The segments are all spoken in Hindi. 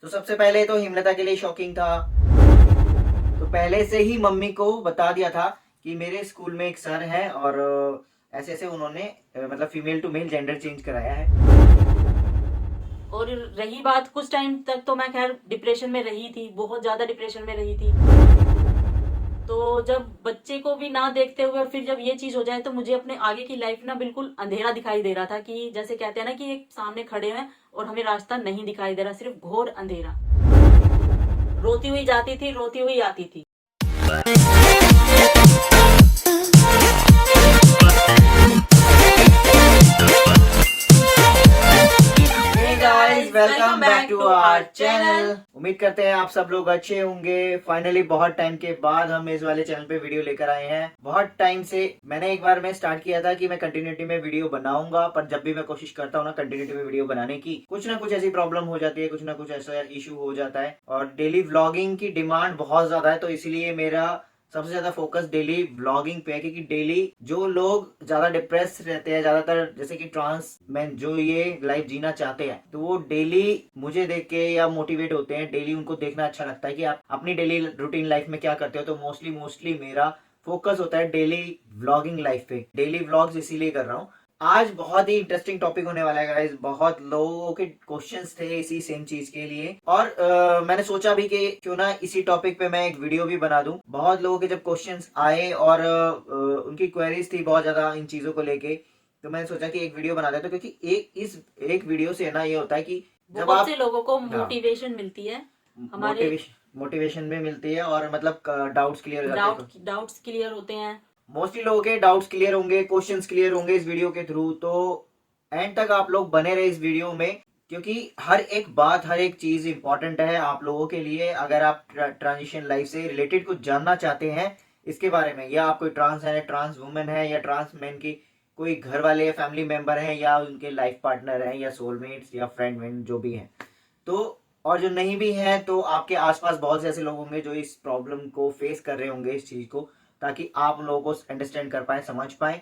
तो सबसे पहले तो हिमलता के लिए शॉकिंग था। तो पहले से ही मम्मी को बता दिया था कि मेरे स्कूल में एक सर है और ऐसे ऐसे उन्होंने मतलब female to male gender change कराया है। और रही बात, कुछ टाइम तक तो मैं खैर डिप्रेशन में रही थी, बहुत ज्यादा डिप्रेशन में रही थी। तो जब बच्चे को भी ना देखते हुए फिर जब ये चीज हो जाए तो मुझे अपने आगे की लाइफ ना बिल्कुल अंधेरा दिखाई दे रहा था, कि जैसे कहते हैं ना कि एक सामने खड़े हैं और हमें रास्ता नहीं दिखाई दे रहा, सिर्फ घोर अंधेरा। रोती हुई जाती थी, रोती हुई आती थी। Guys welcome back to our channel. उम्मीद करते हैं आप सब लोग अच्छे होंगे। फाइनली बहुत टाइम के बाद हम इस वाले चैनल पे वीडियो लेकर आए हैं। बहुत टाइम से मैंने एक बार में स्टार्ट किया था कि मैं कंटिन्यूटी में वीडियो बनाऊंगा, पर जब भी मैं कोशिश करता हूँ ना कंटिन्यूटी में वीडियो बनाने की, कुछ ना कुछ ऐसी प्रॉब्लम हो जाती है, कुछ ना कुछ ऐसा इशू हो जाता है। और डेली व्लॉगिंग की डिमांड बहुत ज्यादा है, तो इसलिए मेरा सबसे ज्यादा फोकस डेली व्लॉगिंग पे है। क्योंकि डेली जो लोग ज्यादा डिप्रेस रहते हैं, ज्यादातर जैसे कि ट्रांस मैन जो ये लाइफ जीना चाहते हैं, तो वो डेली मुझे देख के या मोटिवेट होते हैं। डेली उनको देखना अच्छा लगता है कि आप अपनी डेली रूटीन लाइफ में क्या करते हो। तो मोस्टली मेरा फोकस होता है डेली व्लॉगिंग लाइफ पे। डेली व्लॉग्स इसीलिए कर रहा हूँ। आज बहुत ही इंटरेस्टिंग टॉपिक होने वाला है गाइस। बहुत लोगों के क्वेश्चंस थे इसी सेम चीज के लिए, और मैंने सोचा भी कि क्यों ना इसी टॉपिक पे मैं एक वीडियो भी बना दूं। बहुत लोगों के जब क्वेश्चंस आए और उनकी क्वेरीज थी बहुत ज्यादा इन चीजों को लेके, तो मैंने सोचा कि एक वीडियो बना देता हूं। क्योंकि एक वीडियो से ना ये होता है कि जब बहुत आप से लोगों को हाँ मोटिवेशन मिलती है हमारे, मोटिवेशन भी मिलती है और मतलब डाउट्स क्लियर हो जाते हैं। डाउट्स क्लियर होते हैं। मोस्टली लोगों के डाउट्स क्लियर होंगे, क्वेश्चंस क्लियर होंगे इस वीडियो के थ्रू। तो एंड तक आप लोग बने रहे इस वीडियो में, क्योंकि हर एक बात, हर एक चीज इंपॉर्टेंट है आप लोगों के लिए। अगर आप ट्रांजिशन लाइफ से रिलेटेड कुछ जानना चाहते हैं इसके बारे में, या आप कोई ट्रांस है, ट्रांस वुमेन है, या ट्रांस मैन की कोई घर वाले या फैमिली मेंबर है, या उनके लाइफ पार्टनर है, या सोलमेट्स या फ्रेंड वेंड जो भी है, तो और जो नहीं भी है, तो आपके आसपास बहुत से ऐसे लोग होंगे जो इस प्रॉब्लम को फेस कर रहे होंगे, इस चीज को, ताकि आप लोगों को अंडरस्टैंड कर पाए, समझ पाए।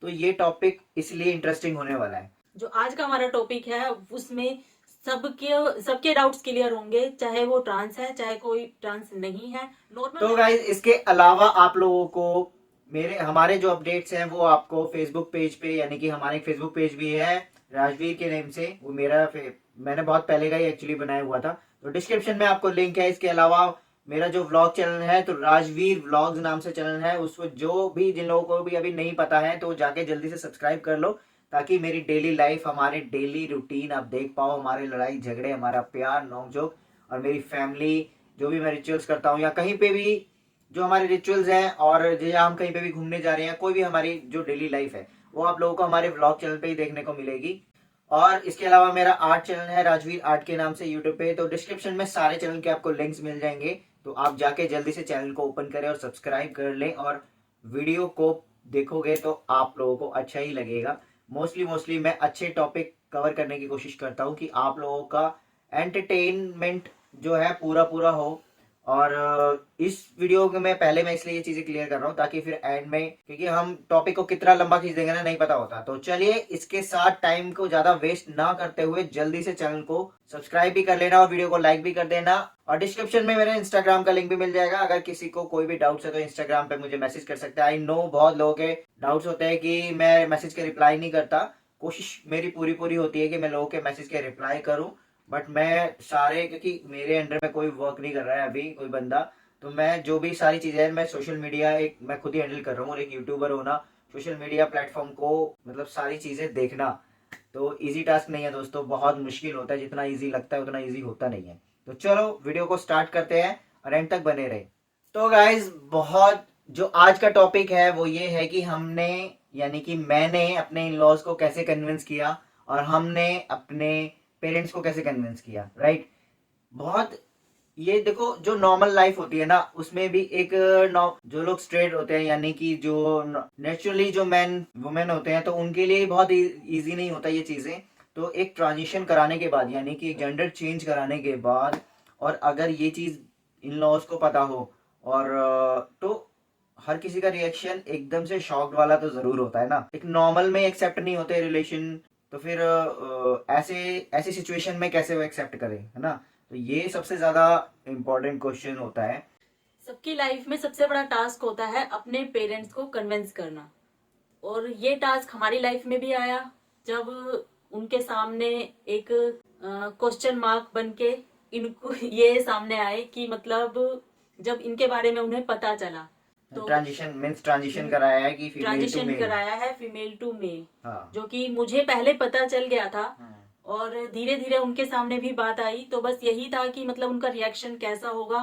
तो ये टॉपिक इसलिए इंटरेस्टिंग होने वाला है। जो आज का हमारा टॉपिक है उसमें सबके सबके डाउट्स क्लियर होंगे, चाहे वो ट्रांस है चाहे कोई ट्रांस नहीं है, नॉर्मल तो है। गाइज इसके अलावा आप लोगों को मेरे हमारे जो अपडेट्स हैं वो आपको फेसबुक पेज पे, यानी कि हमारे फेसबुक पेज भी है राजवीर के नेम से। वो मैंने बहुत पहले का ही एक्चुअली बनाया हुआ था, तो डिस्क्रिप्शन में आपको लिंक है। इसके अलावा मेरा जो व्लॉग चैनल है, तो राजवीर व्लॉग्स नाम से चैनल है, उसको जो भी जिन लोगों को भी अभी नहीं पता है तो जाके जल्दी से सब्सक्राइब कर लो, ताकि मेरी डेली लाइफ, हमारे डेली रूटीन आप देख पाओ। हमारे लड़ाई झगड़े, हमारा प्यार, नोकझोंक, और मेरी फैमिली, जो भी मैं रिचुअल्स करता हूँ, या कहीं पे भी जो हमारे रिचुअल्स हैं, और या हम कहीं पे भी घूमने जा रहे हैं, कोई भी हमारी जो डेली लाइफ है, वो आप लोगों को हमारे व्लॉग चैनल पे ही देखने को मिलेगी। और इसके अलावा मेरा आर्ट चैनल है राजवीर आर्ट के नाम से यूट्यूब पे। तो डिस्क्रिप्शन में सारे चैनल के आपको लिंक्स मिल जाएंगे, तो आप जाके जल्दी से चैनल को ओपन करें और सब्सक्राइब कर लें, और वीडियो को देखोगे तो आप लोगों को अच्छा ही लगेगा। मोस्टली मैं अच्छे टॉपिक कवर करने की कोशिश करता हूँ कि आप लोगों का एंटरटेनमेंट जो है पूरा पूरा हो। और इस वीडियो के मैं इसलिए ये चीजें क्लियर कर रहा हूँ ताकि फिर एंड में, क्योंकि हम टॉपिक को कितना लंबा खींच देंगे ना, नहीं पता होता। तो चलिए इसके साथ टाइम को ज्यादा वेस्ट ना करते हुए जल्दी से चैनल को सब्सक्राइब भी कर लेना और वीडियो को लाइक भी कर देना। और डिस्क्रिप्शन में मेरे इंस्टाग्राम का लिंक भी मिल जाएगा। अगर किसी को कोई भी डाउट्स है तो इंस्टाग्राम पे मुझे मैसेज कर सकते हैं। आई नो बहुत लोगों के डाउट्स होते हैं कि मैं मैसेज के रिप्लाई नहीं करता। कोशिश मेरी पूरी पूरी होती है कि मैं लोगों के मैसेज के रिप्लाई करूं, बट मैं सारे, क्योंकि मेरे अंडर में कोई वर्क नहीं कर रहा है अभी कोई बंदा, तो मैं जो भी सारी चीजें हैं, मैं सोशल मीडिया एक मैं खुद ही हैंडल कर रहा हूँ। और एक यूट्यूबर होना, सोशल मीडिया प्लेटफॉर्म को मतलब सारी चीजें देखना, तो इजी टास्क नहीं है दोस्तों, बहुत मुश्किल होता है। जितना इजी लगता है उतना इजी होता नहीं है। तो चलो वीडियो को स्टार्ट करते हैं और एंड तक बने रहे। तो गाइज बहुत जो आज का टॉपिक है वो ये है कि हमने, यानी कि मैंने अपने इन लॉज को कैसे कन्विंस किया, और हमने अपने पेरेंट्स को कैसे कन्विंस किया, राइट। बहुत ये देखो, जो नॉर्मल लाइफ होती है ना, उसमें भी एक जो लोग स्ट्रेट होते हैं, यानी कि जो नेचुरली जो मैन वुमेन होते हैं, तो उनके लिए बहुत इजी नहीं होता ये चीजें। तो एक ट्रांजिशन कराने के बाद, यानी कि एक जेंडर चेंज कराने के बाद, और अगर ये चीज इन लॉज को पता हो, और तो हर किसी का रिएक्शन एकदम से शॉक्ड वाला तो जरूर होता है ना। एक नॉर्मल में एक्सेप्ट नहीं होते रिलेशन, तो फिर ऐसे ऐसी सिचुएशन में कैसे वो एक्सेप्ट करें, है ना। तो ये सबसे ज्यादा इम्पोर्टेंट क्वेश्चन होता है। सबकी लाइफ में सबसे बड़ा टास्क होता है अपने पेरेंट्स को कन्विंस करना, और ये टास्क हमारी लाइफ में भी आया जब उनके सामने एक क्वेश्चन मार्क बन के इनको ये सामने आए कि मतलब जब इनके बारे में उन्हें पता चला तो ट्रांजिशन कराया है कि फीमेल टू ट्रांजिशन मेल। कराया है फीमेल टू मेल, हाँ। जो कि मुझे पहले पता चल गया था हाँ। और धीरे धीरे उनके सामने भी बात आई, तो बस यही था कि मतलब उनका रिएक्शन कैसा होगा,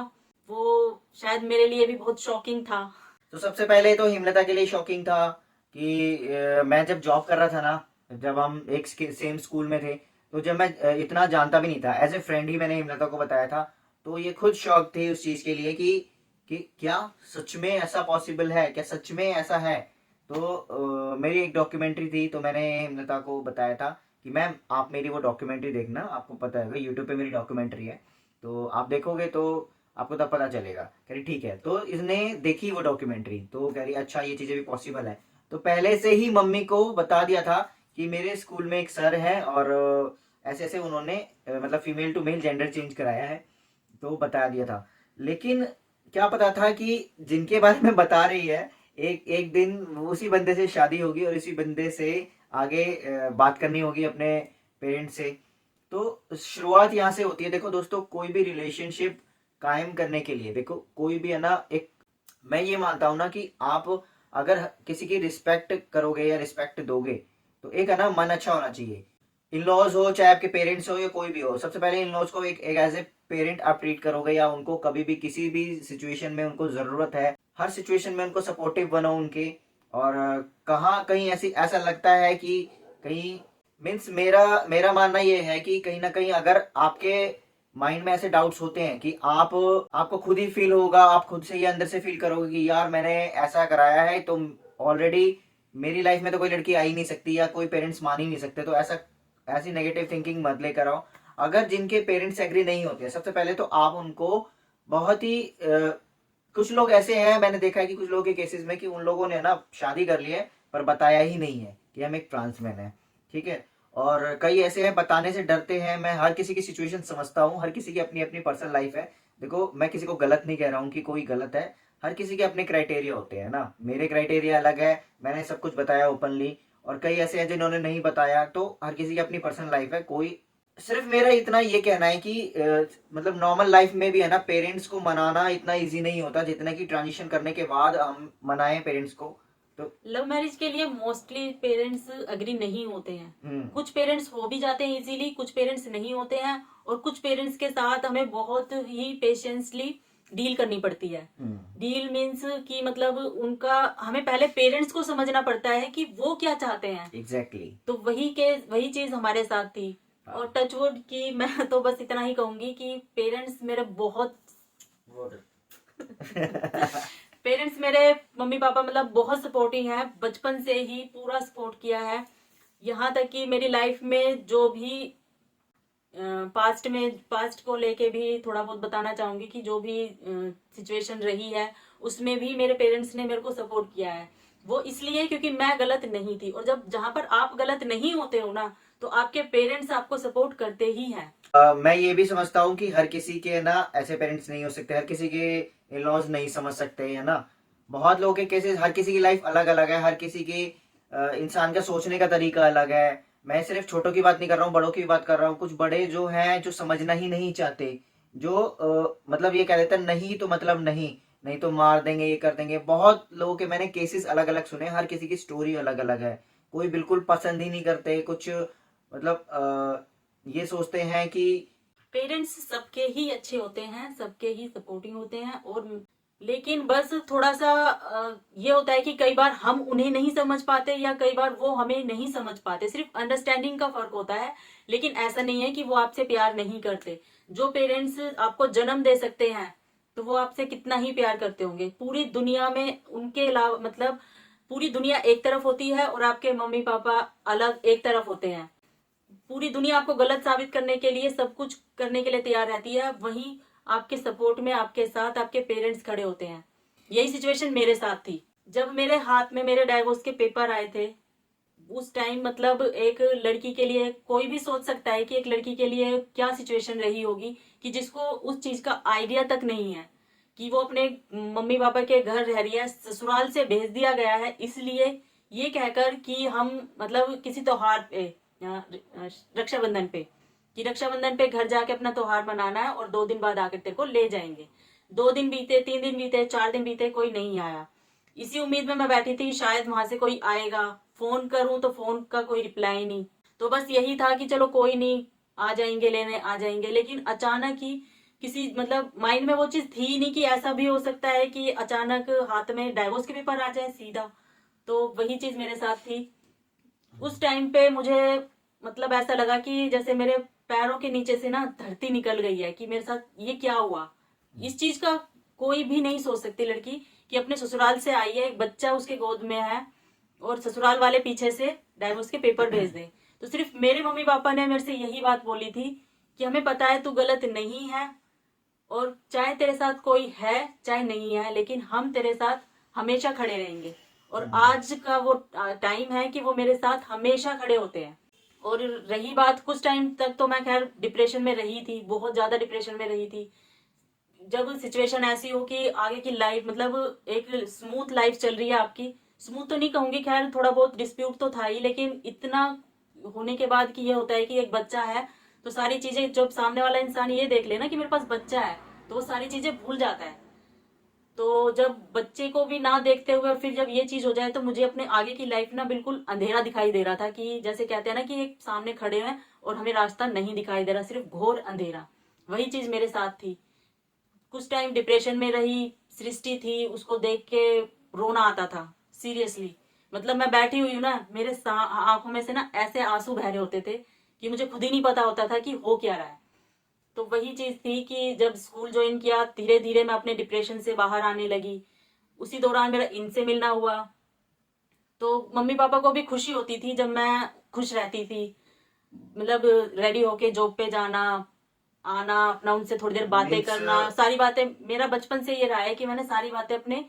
वो शायद मेरे लिए भी बहुत शॉकिंग था। तो सबसे पहले तो हिमलता के लिए शॉकिंग था कि मैं जब जॉब कर रहा था ना, जब हम एक सेम स्कूल में थे, तो जब मैं इतना जानता भी नहीं था, एज ए फ्रेंड ही मैंने हिमलता को बताया था, तो ये खुद शॉक थी उस चीज़ के लिए कि क्या सच में ऐसा पॉसिबल है, क्या सच में ऐसा है। तो मेरी एक डॉक्यूमेंट्री थी, तो मैंने हिमलता को बताया था कि मैम आप मेरी वो डॉक्यूमेंट्री देखना, आपको पता है यूट्यूब पे मेरी डॉक्यूमेंट्री है, तो आप देखोगे तो आपको तब पता चलेगा। कह रही ठीक है। तो इसने देखी वो डॉक्यूमेंट्री, तो कह रही अच्छा ये चीज़ें भी पॉसिबल है। तो पहले से ही मम्मी को बता दिया था कि मेरे स्कूल में एक सर है और ऐसे ऐसे उन्होंने मतलब female to male gender change कराया है, तो बता दिया था। लेकिन क्या पता था कि जिनके बारे में बता रही है एक एक दिन उसी बंदे से शादी होगी और इसी बंदे से आगे बात करनी होगी अपने पेरेंट्स से। तो शुरुआत यहाँ से होती है। देखो दोस्तों, कोई भी रिलेशनशिप कायम करने के लिए, देखो कोई भी है ना, एक मैं ये मानता हूँ ना कि आप अगर किसी की रिस्पेक्ट करोगे या रिस्पेक्ट दोगे, तो एक है ना मन अच्छा होना चाहिए। इन लॉज हो चाहे आपके पेरेंट्स हो या कोई भी हो, सबसे पहले इन लॉज को एक एज ए पेरेंट आप ट्रीट करोगे, या उनको कभी भी किसी भी सिचुएशन में उनको जरूरत है, हर सिचुएशन में उनको सपोर्टिव बनो उनके। और कहाँ कहीं ऐसी ऐसा लगता है कि कहीं मीन्स मेरा मेरा मानना ये है कि कहीं ना कहीं अगर आपके माइंड में ऐसे डाउट्स होते हैं कि आपको खुद ही फील होगा, आप खुद से ही अंदर से फील करोगे कि यार मैंने ऐसा कराया है, तो ऑलरेडी मेरी लाइफ में तो कोई लड़की आ ही नहीं सकती या कोई पेरेंट्स मान ही नहीं सकते, तो ऐसी नेगेटिव थिंकिंग मत लेकर आओ। अगर जिनके पेरेंट्स एग्री नहीं होते, सबसे पहले तो आप उनको बहुत ही कुछ लोग ऐसे हैं, मैंने देखा है कि कुछ लोगों के केसेस में कि उन लोगों ने ना शादी कर ली है पर बताया ही नहीं है कि हम एक ट्रांसमैन है, ठीक है। और कई ऐसे हैं बताने से डरते हैं। मैं हर किसी की सिचुएशन समझता हूँ, हर किसी की अपनी अपनी पर्सनल लाइफ है। देखो मैं किसी को गलत नहीं कह रहा हूँ कि कोई गलत है, हर किसी के अपने क्राइटेरिया होते हैं ना। मेरे क्राइटेरिया अलग है, मैंने सब कुछ बताया ओपनली, और कई ऐसे हैं जिन्होंने नहीं बताया। तो हर किसी की अपनी पर्सनल लाइफ है। कोई सिर्फ मेरा इतना ये कहना है कि मतलब नॉर्मल लाइफ में भी है ना, पेरेंट्स को मनाना इतना इजी नहीं होता जितना कि ट्रांजिशन करने के बाद हम मनाएं पेरेंट्स को। तो लव मैरिज के लिए मोस्टली पेरेंट्स अग्री नहीं होते हैं। कुछ पेरेंट्स हो भी जाते हैं इजीली, कुछ पेरेंट्स नहीं होते हैं, और कुछ पेरेंट्स के साथ हमें बहुत ही पेशेंसली डील करनी पड़ती है। डील मीन्स कि मतलब उनका हमें पहले पेरेंट्स को समझना पड़ता है कि वो क्या चाहते हैं। एग्जैक्टली तो वही चीज हमारे साथ थी। और टचवुड की मैं तो बस इतना ही कहूंगी कि पेरेंट्स मेरे बहुत पेरेंट्स मेरे मम्मी पापा मतलब बहुत सपोर्टिंग है, बचपन से ही पूरा सपोर्ट किया है। यहाँ तक कि मेरी लाइफ में जो भी पास्ट को लेके भी थोड़ा बहुत बताना चाहूंगी कि जो भी सिचुएशन रही है उसमें भी मेरे पेरेंट्स ने मेरे को सपोर्ट किया है। वो इसलिए क्योंकि मैं गलत नहीं थी, और जब जहाँ पर आप गलत नहीं होते हो ना, तो आपके पेरेंट्स आपको सपोर्ट करते ही हैं। मैं ये भी समझता हूँ कि हर किसी के ना ऐसे पेरेंट्स नहीं हो सकते, हर किसी के इन लॉज नहीं समझ सकते है ना। बहुत लोगों के केसेस, हर किसी की लाइफ अलग अलग है, हर किसी की इंसान का सोचने का तरीका अलग है। मैं सिर्फ छोटों की बात नहीं कर रहा हूँ, बड़ों की बात कर रहा हूँ। कुछ बड़े जो हैं जो समझना ही नहीं चाहते, जो मतलब ये कह देते हैं नहीं तो मतलब नहीं, नहीं तो मार देंगे, ये कर देंगे। बहुत लोगों के मैंने केसेस अलग अलग सुने, हर किसी की स्टोरी अलग अलग है। कोई बिल्कुल पसंद ही नहीं करते कुछ, मतलब ये सोचते हैं कि पेरेंट्स सबके ही अच्छे होते हैं, सबके ही सपोर्टिंग होते हैं, और लेकिन बस थोड़ा सा ये होता है कि कई बार हम उन्हें नहीं समझ पाते या कई बार वो हमें नहीं समझ पाते। सिर्फ अंडरस्टैंडिंग का फर्क होता है, लेकिन ऐसा नहीं है कि वो आपसे प्यार नहीं करते। जो पेरेंट्स आपको जन्म दे सकते हैं तो वो आपसे कितना ही प्यार करते होंगे। पूरी दुनिया में उनके अलावा मतलब पूरी दुनिया एक तरफ होती है और आपके मम्मी पापा अलग एक तरफ होते हैं। पूरी दुनिया आपको गलत साबित करने के लिए सब कुछ करने के लिए तैयार रहती है, वहीं आपके सपोर्ट में आपके साथ आपके पेरेंट्स खड़े होते हैं। यही सिचुएशन मेरे साथ थी। जब मेरे हाथ में मेरे डाइवोर्स के पेपर आए थे, उस टाइम मतलब एक लड़की के लिए कोई भी सोच सकता है कि एक लड़की के लिए क्या सिचुएशन रही होगी कि जिसको उस चीज का आइडिया तक नहीं है कि वो अपने मम्मी पापा के घर रह रही है, ससुराल से भेज दिया गया है इसलिए ये कहकर कि हम मतलब किसी त्योहार पे रक्षाबंधन पे कि रक्षाबंधन पे घर जाके अपना त्योहार मनाना है और 2 दिन बाद आकर तेरे को ले जाएंगे। 2 दिन बीते, 3 दिन बीते, 4 दिन बीते, कोई नहीं आया। इसी उम्मीद में मैं बैठी थी शायद वहां से कोई आएगा, फोन करूं तो फोन का कोई रिप्लाई नहीं। तो बस यही था कि चलो कोई नहीं, आ जाएंगे लेने, आ जाएंगे। लेकिन अचानक ही किसी मतलब माइंड में वो चीज थी ही नहीं कि ऐसा भी हो सकता है कि अचानक हाथ में डाइवोर्स के पेपर आ जाए सीधा। तो वही चीज मेरे साथ थी। उस टाइम पे मुझे मतलब ऐसा लगा कि जैसे मेरे पैरों के नीचे से ना धरती निकल गई है कि मेरे साथ ये क्या हुआ। इस चीज का कोई भी नहीं सोच सकती लड़की कि अपने ससुराल से आई है, एक बच्चा उसके गोद में है और ससुराल वाले पीछे से डाइवोर्स के पेपर भेज दे। तो सिर्फ मेरे मम्मी पापा ने मेरे से यही बात बोली थी कि हमें पता है तू गलत नहीं है और चाहे तेरे साथ कोई है चाहे नहीं है, लेकिन हम तेरे साथ हमेशा खड़े रहेंगे। और आज का वो टाइम है कि वो मेरे साथ हमेशा खड़े होते हैं। और रही बात, कुछ टाइम तक तो मैं खैर डिप्रेशन में रही थी, बहुत ज्यादा डिप्रेशन में रही थी। जब सिचुएशन ऐसी हो कि आगे की लाइफ मतलब एक स्मूथ लाइफ चल रही है आपकी, स्मूथ तो नहीं कहूंगी, खैर थोड़ा बहुत डिस्प्यूट तो था ही, लेकिन इतना होने के बाद कि ये होता है कि एक बच्चा है तो सारी चीजें, जब सामने वाला इंसान ये देख लेना कि मेरे पास बच्चा है तो वो सारी चीजें भूल जाता है। तो जब बच्चे को भी ना देखते हुए फिर जब ये चीज हो जाए तो मुझे अपने आगे की लाइफ ना बिल्कुल अंधेरा दिखाई दे रहा था कि जैसे कहते हैं ना कि एक सामने खड़े हैं और हमें रास्ता नहीं दिखाई दे रहा, सिर्फ घोर अंधेरा। वही चीज मेरे साथ थी। कुछ टाइम डिप्रेशन में रही। सृष्टि थी, उसको देख के रोना आता था सीरियसली। मतलब मैं बैठी हुई हूँ ना, मेरे आंखों में से ना ऐसे आंसू बह रहे होते थे कि मुझे खुद ही नहीं पता होता था कि हो क्या रहा है। तो वही चीज थी कि जब स्कूल ज्वाइन किया धीरे धीरे मैं अपने डिप्रेशन से बाहर आने लगी। उसी दौरान मेरा इनसे मिलना हुआ तो मम्मी पापा को भी खुशी होती थी जब मैं खुश रहती थी। मतलब रेडी होके जॉब पे जाना आना, अपना उनसे थोड़ी देर बातें मीन्स करना, सारी बातें। मेरा बचपन से ये रहा है कि मैंने सारी बातें अपने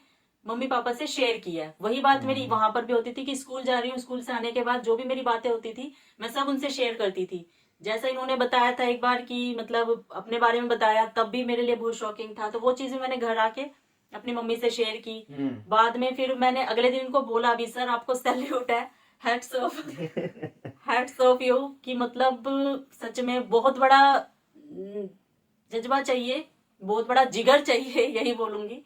मम्मी पापा से शेयर की है। वही बात मेरी वहां पर भी होती थी कि स्कूल जा रही हूँ, स्कूल से आने के बाद जो भी मेरी बातें होती थी मैं सब उनसे शेयर करती थी। जैसा इन्होंने बताया था एक बार कि मतलब अपने बारे में बताया, तब भी मेरे लिए बहुत शॉकिंग था। तो वो चीजें मैंने घर आके अपनी मम्मी से शेयर की। बाद में फिर मैंने अगले दिन इनको बोला भी, सर आपको सैल्यूट है, hats off, hats off you, कि मतलब सच में बहुत बड़ा जज्बा चाहिए, बहुत बड़ा जिगर चाहिए, यही बोलूंगी,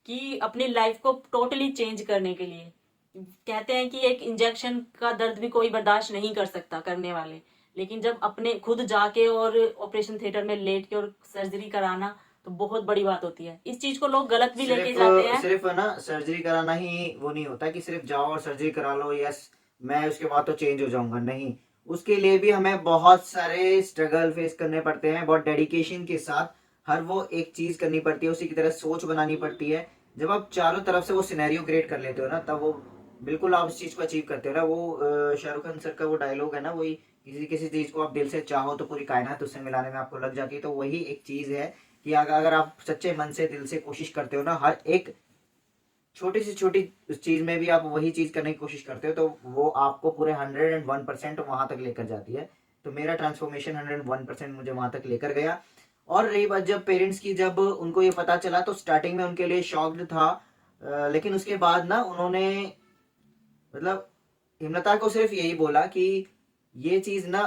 कि अपनी लाइफ को टोटली चेंज करने के लिए। कहते हैं कि एक इंजेक्शन का दर्द भी कोई बर्दाश्त नहीं कर सकता करने वाले, लेकिन जब अपने खुद जाके और ऑपरेशन थिएटर में लेट के और सर्जरी कराना तो बहुत बड़ी बात होती है। इस चीज को लोग गलत भी लेके जाते हैं। सिर्फ ना सर्जरी कराना ही वो नहीं होता कि सिर्फ जाओ और सर्जरी करा लो, यस मैं उसके बाद तो चेंज हो जाऊंगा, नहीं। उसके लिए भी हमें बहुत सारे स्ट्रगल फेस करने पड़ते हैं, बहुत डेडिकेशन के साथ हर वो एक चीज करनी पड़ती है, उसी की तरह सोच बनानी पड़ती है। जब आप चारों तरफ से वो सिनेरियो क्रिएट कर लेते हो ना, तब वो बिल्कुल आप उस चीज को अचीव करते हो ना। वो शाहरुख खान सर का वो डायलॉग है ना, वही किसी किसी चीज को आप दिल से चाहो तो पूरी कायनात उससे मिलाने में आपको लग जाती है। तो वही एक चीज है कि अगर आप सच्चे मन से दिल से कोशिश करते हो ना, हर एक छोटी से छोटी चीज में भी आप वही चीज करने की कोशिश करते हो, तो वो आपको पूरे 101% वहां तक लेकर जाती है। तो मेरा ट्रांसफॉर्मेशन 101% मुझे वहां तक लेकर गया। और रही बात जब पेरेंट्स की, जब उनको ये पता चला तो स्टार्टिंग में उनके लिए शॉक्ड था, लेकिन उसके बाद ना उन्होंने मतलब हिम्मता को सिर्फ यही बोला कि ये चीज ना,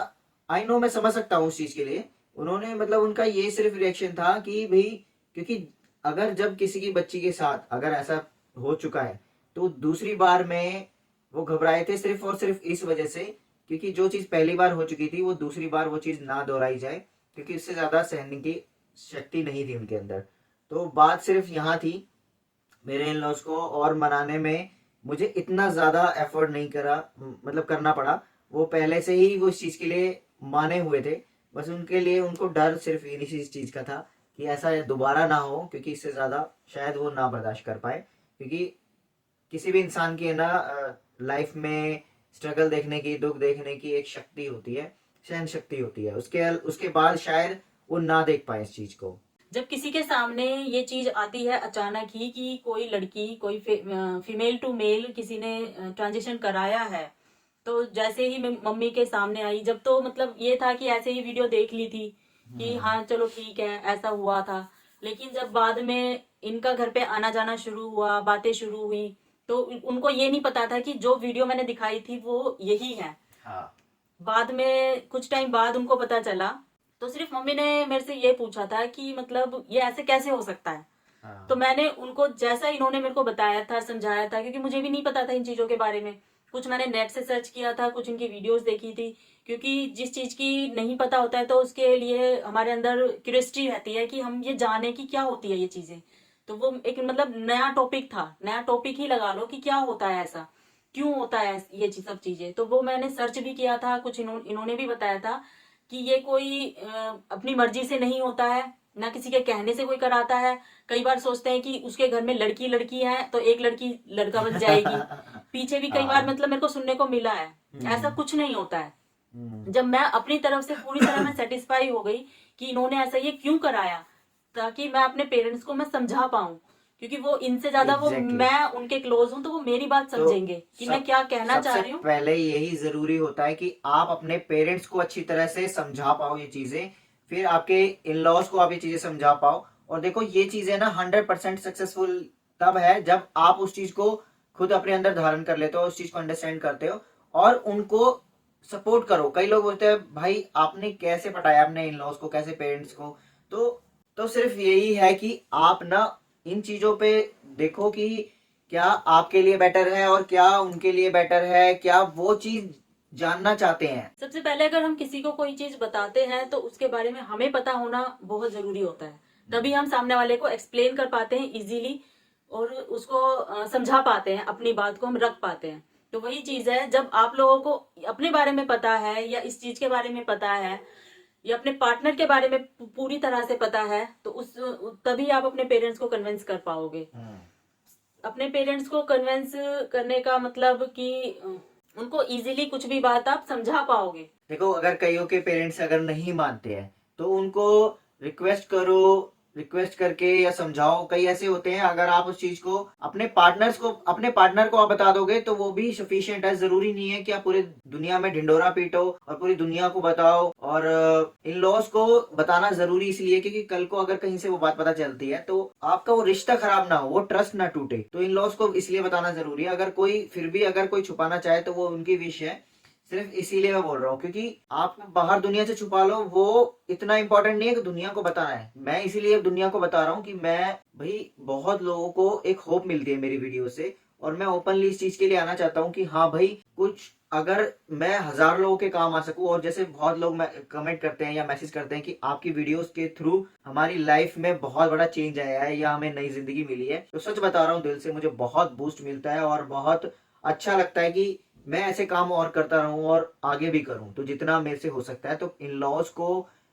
आई नो मैं समझ सकता हूँ उस चीज के लिए। उन्होंने मतलब उनका ये सिर्फ रिएक्शन था कि भाई, क्योंकि अगर जब किसी की बच्ची के साथ अगर ऐसा हो चुका है तो दूसरी बार में वो घबराए थे सिर्फ और सिर्फ इस वजह से, क्योंकि जो चीज पहली बार हो चुकी थी वो दूसरी बार वो चीज ना दोहराई जाए, क्योंकि इससे ज्यादा सहने की शक्ति नहीं थी उनके अंदर। तो बात सिर्फ यहाँ थी मेरे इन लॉज को और मनाने में। मुझे इतना ज्यादा एफर्ट नहीं करा, मतलब करना पड़ा। वो पहले से ही वो इस चीज के लिए माने हुए थे। बस उनके लिए उनको डर सिर्फ इसी चीज का था कि ऐसा दोबारा ना हो, क्योंकि इससे ज्यादा शायद वो ना बर्दाश्त कर पाए। क्योंकि किसी भी इंसान की है ना लाइफ में स्ट्रगल देखने की, दुख देखने की एक शक्ति होती है, सहन शक्ति होती है। उसके उसके बाद शायद वो ना देख पाए इस चीज को। जब किसी के सामने ये चीज आती है अचानक ही कि कोई लड़की, कोई फीमेल टू मेल किसी ने ट्रांजिशन कराया है, तो जैसे ही मम्मी के सामने आई, जब तो मतलब ये था कि ऐसे ही वीडियो देख ली थी कि हाँ चलो ठीक है ऐसा हुआ था। लेकिन जब बाद में इनका घर पे आना जाना शुरू हुआ, बातें शुरू हुई, तो उनको ये नहीं पता था कि जो वीडियो मैंने दिखाई थी वो यही है। हाँ। बाद में कुछ टाइम बाद उनको पता चला, तो सिर्फ मम्मी ने मेरे से ये पूछा था कि मतलब ये ऐसे कैसे हो सकता है। हाँ। तो मैंने उनको जैसा इन्होंने मेरे को बताया था, समझाया था, क्योंकि मुझे भी नहीं पता था इन चीजों के बारे में। कुछ मैंने नेट से सर्च किया था, कुछ इनकी वीडियोस देखी थी, क्योंकि जिस चीज की नहीं पता होता है तो उसके लिए हमारे अंदर क्यूरियोसिटी रहती है कि हम ये जाने कि क्या होती है ये चीजें। तो वो एक मतलब नया टॉपिक था, नया टॉपिक ही लगा लो कि क्या होता है ऐसा, क्यों होता है ये सब चीजें। तो वो मैंने सर्च भी किया था, कुछ इन्होंने भी बताया था कि ये कोई अपनी मर्जी से नहीं होता है, ना किसी के कहने से कोई कराता है। कई बार सोचते हैं कि उसके घर में लड़की लड़की है तो एक लड़की लड़का बन जाएगी। पीछे भी कई बार हाँ। मतलब मेरे को सुनने को मिला है। ऐसा कुछ नहीं होता है। जब मैं अपनी तरफ से पूरी तरह मैं सेटिस्फाई हो गई कि इन्होंने ऐसा ये क्यों कराया, ताकि मैं अपने पेरेंट्स को मैं समझा पाऊं, क्योंकि वो इनसे ज्यादा वो एग्जैक्टली। मैं उनके क्लोज हूं, तो वो मेरी बात तो समझेंगे कि मैं क्या कहना चाह सबसे रही हूँ। पहले यही जरूरी होता है कि आप अपने पेरेंट्स को अच्छी तरह से समझा पाओ ये चीजें, फिर आपके इन लॉज को आप ये चीजें समझा पाओ। और देखो ये चीजें ना 100% सक्सेसफुल तब है जब आप उस चीज को खुद अपने अंदर धारण कर लेते हो, उस चीज को अंडरस्टैंड करते हो और उनको सपोर्ट करो। कई लोग बोलते हैं भाई आपने कैसे पटाया अपने इन लॉज को, कैसे पेरेंट्स को। तो सिर्फ यही है कि आप ना इन चीजों पे देखो कि क्या आपके लिए बेटर है और क्या उनके लिए बेटर है, क्या वो चीज जानना चाहते हैं। सबसे पहले अगर हम किसी को कोई चीज बताते हैं तो उसके बारे में हमें पता होना बहुत जरूरी होता है, तभी हम सामने वाले को एक्सप्लेन कर पाते हैं इजीली, और उसको समझा पाते हैं, अपनी बात को हम रख पाते हैं। तो वही चीज है, जब आप लोगों को अपने बारे में पता है या इस चीज के बारे में पता है या अपने पार्टनर के बारे में पूरी तरह से पता है, तो उस तभी आप अपने पेरेंट्स को कन्विंस कर पाओगे। अपने पेरेंट्स को कन्विंस करने का मतलब कि उनको इजीली कुछ भी बात आप समझा पाओगे। देखो अगर कईयों के पेरेंट्स अगर नहीं मानते हैं तो उनको रिक्वेस्ट करो, रिक्वेस्ट करके या समझाओ। कई ऐसे होते हैं अगर आप उस चीज को अपने पार्टनर को आप बता दोगे तो वो भी सफिशिएंट है। जरूरी नहीं है कि आप पूरी दुनिया में ढिंडोरा पीटो और पूरी दुनिया को बताओ। और इन लॉज को बताना जरूरी इसलिए क्योंकि कल को अगर कहीं से वो बात पता चलती है तो आपका वो रिश्ता खराब ना हो, वो ट्रस्ट ना टूटे। तो इन लॉज को इसलिए बताना जरूरी है। अगर कोई फिर भी अगर कोई छुपाना चाहे तो वो उनकी विश है। सिर्फ इसीलिए मैं बोल रहा हूँ क्योंकि आप बाहर दुनिया से छुपा लो वो इतना इंपॉर्टेंट नहीं है कि दुनिया को बताना है। मैं इसीलिए दुनिया को बता रहा हूँ कि मैं भाई बहुत लोगों को एक होप मिलती है मेरी वीडियो से, और मैं ओपनली इस चीज के लिए आना चाहता हूँ कि हाँ भाई कुछ अगर मैं 1000 लोगों के काम आ सकूं। और जैसे बहुत लोग कमेंट करते हैं या मैसेज करते हैं कि आपकी वीडियोस के थ्रू हमारी लाइफ में बहुत बड़ा चेंज आया है या हमें नई जिंदगी मिली है, तो सच बता रहा हूँ दिल से मुझे बहुत बूस्ट मिलता है और बहुत अच्छा लगता है कि मैं ऐसे काम और करता रहूं और आगे भी करूं तो जितना मेरे से हो सकता है। तो इन लॉज को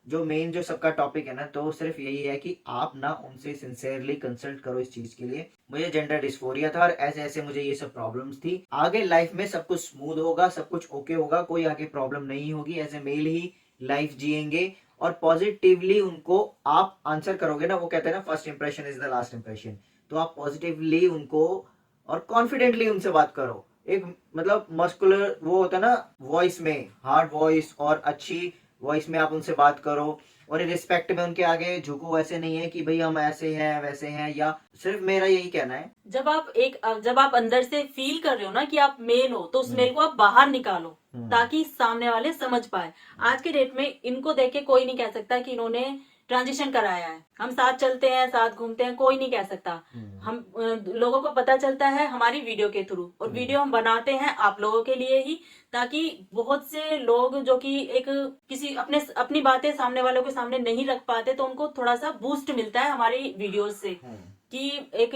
जो मेन जो सबका टॉपिक है ना, तो सिर्फ यही है कि आप ना उनसे सिंसियरली कंसल्ट करो इस चीज के लिए। मुझे जेंडर डिस्फोरिया था और ऐसे ऐसे मुझे ये सब प्रॉब्लम्स थी। आगे लाइफ में सब कुछ स्मूथ होगा, सब कुछ ओके होगा, कोई आगे प्रॉब्लम नहीं होगी। एज ए मेल ही लाइफ जिएंगे और पॉजिटिवली उनको आप आंसर करोगे ना। वो कहते हैं ना first impression is the last impression. तो आप पॉजिटिवली उनको और कॉन्फिडेंटली उनसे बात करो। एक मतलब मस्कुलर वो होता है ना वॉइस में, हार्ड वॉइस और अच्छी वॉइस में आप उनसे बात करो। और रिस्पेक्ट में उनके आगे झुको। ऐसे नहीं है कि भाई हम ऐसे हैं वैसे हैं। या सिर्फ मेरा यही कहना है, जब आप अंदर से फील कर रहे हो ना कि आप मेल हो, तो उस मेल को आप बाहर निकालो ताकि सामने वाले समझ पाए। आज के डेट में इनको देख के कोई नहीं कह सकता कि इन्होंने ट्रांजिशन कराया है। हम साथ चलते हैं, साथ घूमते हैं, कोई नहीं कह सकता। हम लोगों को पता चलता है हमारी वीडियो के थ्रू, और वीडियो हम बनाते हैं आप लोगों के लिए ही, ताकि बहुत से लोग जो कि एक किसी अपनी बातें सामने वालों के सामने नहीं रख पाते, तो उनको थोड़ा सा बूस्ट मिलता है हमारी वीडियोस से कि एक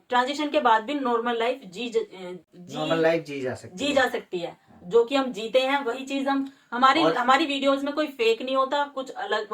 ट्रांजिशन के बाद भी नॉर्मल लाइफ जी जा सकती है। जो कि हम जीते हैं वही चीज हम हमारी वीडियोस में कोई फेक नहीं होता, कुछ अलग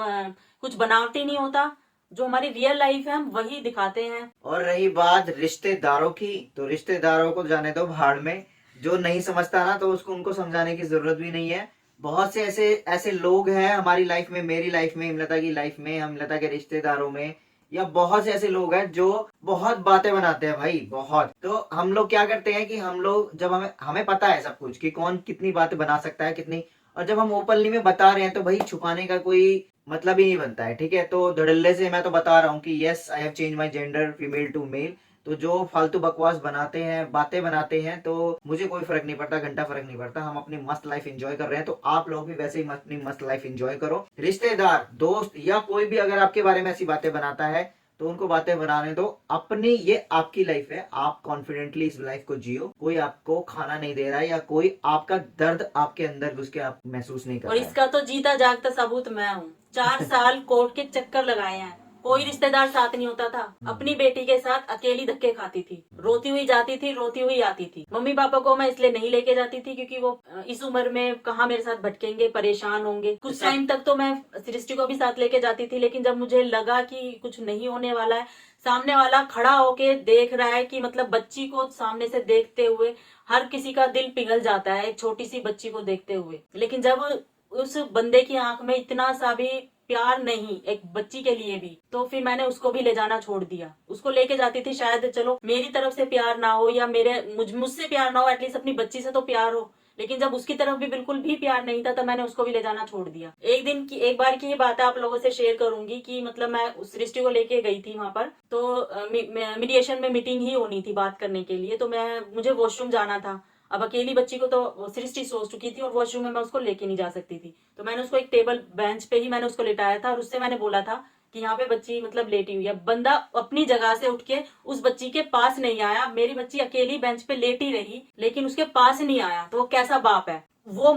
कुछ बनावटी नहीं होता। जो हमारी रियल लाइफ है हम वही दिखाते हैं। और रही बात रिश्तेदारों की, तो रिश्तेदारों को जाने दो भाड़ में। जो नहीं समझता ना तो उसको उनको समझाने की जरूरत भी नहीं है। बहुत से ऐसे ऐसे लोग हैं हमारी लाइफ में, मेरी लाइफ में, हिमलता की लाइफ में, हिमलता के रिश्तेदारों में, या बहुत से ऐसे लोग हैं जो बहुत बातें बनाते हैं भाई, बहुत। तो हम लोग क्या करते हैं कि हम लोग जब हमें पता है सब कुछ कि कौन कितनी बातें बना सकता है कितनी, और जब हम ओपनली में बता रहे हैं तो भाई छुपाने का कोई मतलब ही नहीं बनता है, ठीक है। तो धड़ल्ले से मैं तो बता रहा हूँ कि yes I have change my gender female to male. तो जो फालतू बकवास बनाते हैं, बातें बनाते हैं, तो मुझे कोई फर्क नहीं पड़ता, घंटा फर्क नहीं पड़ता। हम अपनी मस्त लाइफ एंजॉय कर रहे हैं, तो आप लोग भी वैसे ही अपनी मस्त लाइफ एंजॉय करो। रिश्तेदार, दोस्त या कोई भी अगर आपके बारे में ऐसी बातें बनाता है तो उनको बातें बनाने दो। अपनी, ये आपकी लाइफ है, आप कॉन्फिडेंटली इस लाइफ को जियो। कोई आपको खाना नहीं दे रहा है, या कोई आपका दर्द आपके अंदर घुस के आप महसूस नहीं कर और रहा है। इसका तो जीता जागता सबूत मैं हूँ। 4 साल कोर्ट के चक्कर लगाए हैं, कोई रिश्तेदार साथ नहीं होता था। अपनी बेटी के साथ अकेली धक्के खाती थी, रोती हुई जाती थी, रोती हुई आती थी। मम्मी पापा को मैं इसलिए नहीं लेके जाती थी क्योंकि वो इस उम्र में कहाँ मेरे साथ भटकेंगे, परेशान होंगे। कुछ टाइम तक तो मैं सृष्टि को भी साथ लेके जाती थी, लेकिन जब मुझे लगा कि कुछ नहीं होने वाला है, सामने वाला खड़ा होके देख रहा है कि मतलब बच्ची को सामने से देखते हुए हर किसी का दिल पिघल जाता है, एक छोटी सी बच्ची को देखते हुए। लेकिन जब उस बंदे की आंख में इतना सा भी प्यार नहीं एक बच्ची के लिए भी, तो फिर मैंने उसको भी ले जाना छोड़ दिया। उसको लेके जाती थी, शायद चलो मेरी तरफ से प्यार ना हो या मुझसे प्यार ना हो, एटलीस्ट अपनी बच्ची से तो प्यार हो। लेकिन जब उसकी तरफ भी बिल्कुल भी प्यार नहीं था, तब मैंने उसको भी ले जाना छोड़ दिया। एक बार की ये बात आप लोगों से शेयर करूंगी कि मतलब मैं उस सृष्टि को लेके गई थी वहां पर, तो मीडिएशन में मीटिंग ही होनी थी बात करने के लिए। तो मुझे वॉशरूम जाना था। अब अकेली बच्ची को तो सृष्टि सो चुकी थी और वॉशरूम में मैं उसको लेके नहीं जा सकती थी, तो मैंने उसको एक टेबल बेंच पे ही मैंने उसको लेटाया था और उससे मैंने बोला था कि यहाँ पे बच्ची मतलब लेटी हुई है। बंदा अपनी जगह से उठ के उस बच्ची के पास नहीं आया। मेरी बच्ची अकेली बेंच पे लेटी रही, लेकिन उसके पास नहीं आया। तो वो कैसा बाप है? वो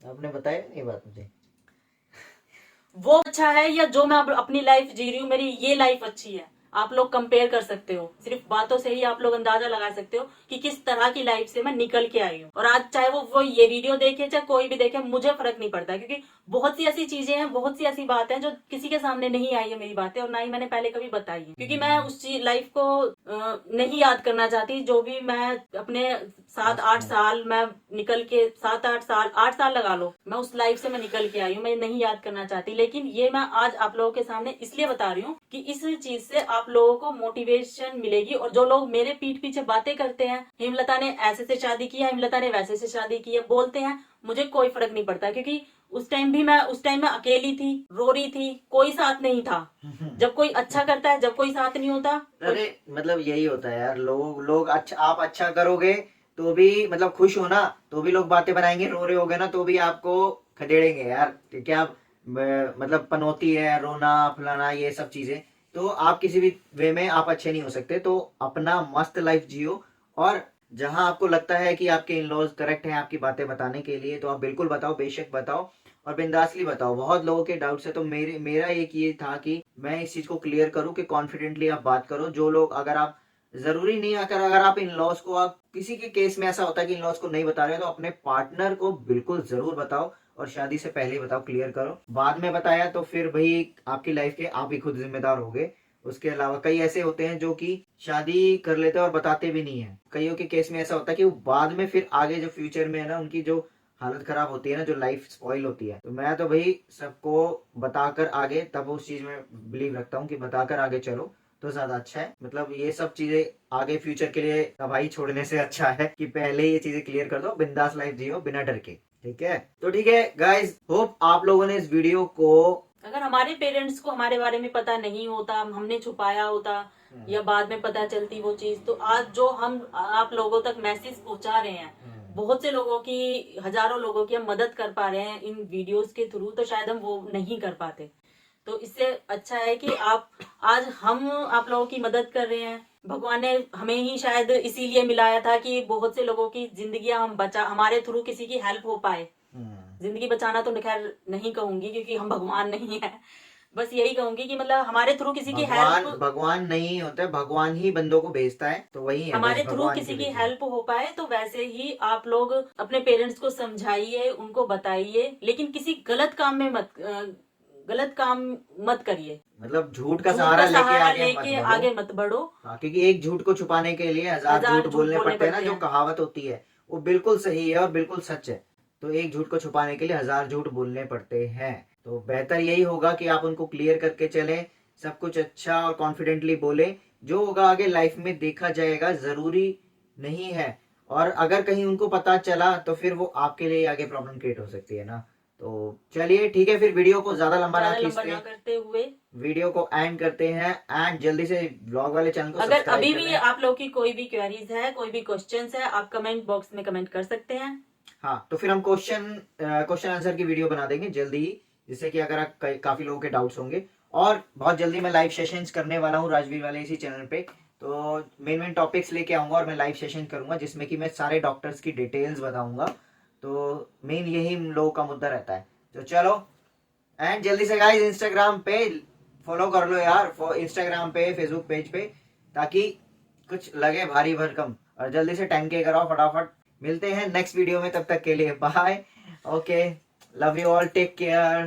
आपने बताया नहीं बात मुझे। वो अच्छा है या जो मैं अब अपनी लाइफ जी रही हूँ, मेरी ये लाइफ अच्छी है? आप लोग कंपेयर कर सकते हो, सिर्फ बातों से ही आप लोग अंदाजा लगा सकते हो कि किस तरह की लाइफ से मैं निकल के आई हूँ। और आज चाहे वो ये वीडियो देखे चाहे कोई भी देखे, मुझे फर्क नहीं पड़ता, क्योंकि बहुत सी ऐसी चीजें हैं, बहुत सी ऐसी बातें हैं जो किसी के सामने नहीं आई है मेरी बातें, और ना ही मैंने पहले कभी बताई है, क्योंकि मैं उस लाइफ को नहीं याद करना चाहती। जो भी मैं अपने 7-8 साल मैं निकल के 7-8 साल 8 साल लगा लो, मैं उस लाइफ से मैं निकल के आई हूँ, मैं नहीं याद करना चाहती। लेकिन ये मैं आज आप लोगों के सामने इसलिए बता रही हूँ कि इस चीज से आप लोगों को मोटिवेशन मिलेगी। और जो लोग मेरे पीठ पीछे बातें करते हैं, हिमलता ने ऐसे से शादी की है, हिमलता ने वैसे से शादी की है, बोलते हैं, मुझे कोई फर्क नहीं पड़ता, क्योंकि उस टाइम मैं अकेली थी, रो रही थी, कोई साथ नहीं था। जब कोई अच्छा करता है, जब कोई साथ नहीं होता। अरे मतलब यही होता है यार, लोग अच्छा, आप अच्छा करोगे तो भी मतलब खुश हो ना, तो भी लोग बातें बनाएंगे। रो रहे होगे ना तो भी आपको खदेड़ेंगे यार, कि क्या मतलब पनौती है, रोना फलाना ये सब चीजें। तो आप किसी भी वे में आप अच्छे नहीं हो सकते। तो अपना मस्त लाइफ जियो, और जहां आपको लगता है कि आपके इन लॉज करेक्ट हैं आपकी बातें बताने के लिए, तो आप बिल्कुल बताओ, बेशक बताओ, और बिंदासली बताओ। बहुत लोगों के डाउट्स है, तो मेरा एक ये था कि मैं इस चीज को क्लियर करूं कि कॉन्फिडेंटली आप बात करो। जो लोग, अगर आप जरूरी नहीं, अगर आप इन लॉज को, आप किसी के केस में ऐसा होता है कि इन लॉज को नहीं बता रहे, तो अपने पार्टनर को बिल्कुल जरूर बताओ, और शादी से पहले ही बताओ, क्लियर करो। बाद में बताया तो फिर भाई आपकी लाइफ के आप ही खुद जिम्मेदार होगे। उसके अलावा कई ऐसे होते हैं जो कि शादी कर लेते हैं और बताते भी नहीं है। कईयों के केस में ऐसा होता है कि वो बाद में फिर आगे जो फ्यूचर में है ना, उनकी जो हालत खराब होती है ना, जो लाइफ स्पॉइल होती है। तो मैं तो भाई सबको बताकर आगे, तब उस चीज में बिलीव रखता हूँ कि बताकर आगे चलो तो ज्यादा अच्छा है। मतलब ये सब चीजें आगे फ्यूचर के लिए तबाही छोड़ने से अच्छा है कि पहले ये चीजें क्लियर कर दो, बिंदास लाइफ जियो बिना डर के। ठीक है, तो ठीक है गाइज, होप आप लोगों ने इस वीडियो को, अगर हमारे पेरेंट्स को हमारे बारे में पता नहीं होता, हमने छुपाया होता या बाद में पता चलती वो चीज, तो आज जो हम आप लोगों तक मैसेज पहुंचा रहे हैं, बहुत से लोगों की, हजारों लोगों की हम मदद कर पा रहे हैं इन वीडियोस के थ्रू, तो शायद हम वो नहीं कर पाते। तो इससे अच्छा है कि आज हम आप लोगों की मदद कर रहे हैं। भगवान ने हमें ही शायद इसीलिए मिलाया था कि बहुत से लोगों की जिंदगियां हमारे थ्रू किसी की हेल्प हो पाए। जिंदगी बचाना तो खैर नहीं कहूंगी, क्योंकि हम भगवान नहीं है। बस यही कहूंगी कि मतलब हमारे थ्रू किसी की हेल्प, भगवान नहीं होते, भगवान ही बंदों को भेजता है, तो वही है, हमारे बस थ्रू भगवान किसी की भेजे। हेल्प हो पाए। तो वैसे ही आप लोग अपने पेरेंट्स को समझाइए, उनको बताइए, लेकिन किसी गलत काम मत करिए। मतलब झूठ का सहारा लेके आगे मत बढ़ो। हाँ, क्योंकि एक झूठ को छुपाने के लिए हजार झूठ बोलने पड़ते हैं ना, जो कहावत होती है वो बिल्कुल सही है और बिल्कुल सच है। तो एक झूठ को छुपाने के लिए हजार झूठ बोलने पड़ते हैं। तो बेहतर यही होगा कि आप उनको क्लियर करके चले, सब कुछ अच्छा और कॉन्फिडेंटली बोले। जो होगा आगे लाइफ में देखा जाएगा, जरूरी नहीं है। और अगर कहीं उनको पता चला तो फिर वो आपके लिए आगे प्रॉब्लम क्रिएट हो सकती है ना। तो चलिए ठीक है, फिर वीडियो को ज्यादा लंबा ना ज्यादा लंबा खींचते, ना करते हुए, वीडियो को एंड करते हैं। एंड जल्दी से ब्लॉग वाले चैनल को अगर सब्सक्राइब अभी कर भी लें। आप लोग की कोई भी क्वेरीज है, कोई भी क्वेश्चंस है, आप कमेंट बॉक्स में कमेंट कर सकते हैं। हाँ, तो फिर हम क्वेश्चन आंसर की वीडियो बना देंगे जल्दी ही, जिससे कि अगर काफी लोगों के डाउट्स होंगे। और बहुत जल्दी मैं लाइव सेशंस करने वाला हूँ राजवीर वाले इसी चैनल पे। तो मेन टॉपिक्स लेके आऊंगा और मैं लाइव सेशन करूंगा, जिसमें कि मैं सारे डॉक्टर्स की डिटेल्स बताऊंगा। तो मेन यही हम लोगों का मुद्दा रहता है। तो चलो, एंड जल्दी से गाइस इंस्टाग्राम पे फॉलो कर लो यार, इंस्टाग्राम पे, फेसबुक पेज पे, ताकि कुछ लगे भारी भरकम। और जल्दी से 10K कराओ फटाफट। मिलते हैं नेक्स्ट वीडियो में, तब तक के लिए bye. Okay, love you all, take care.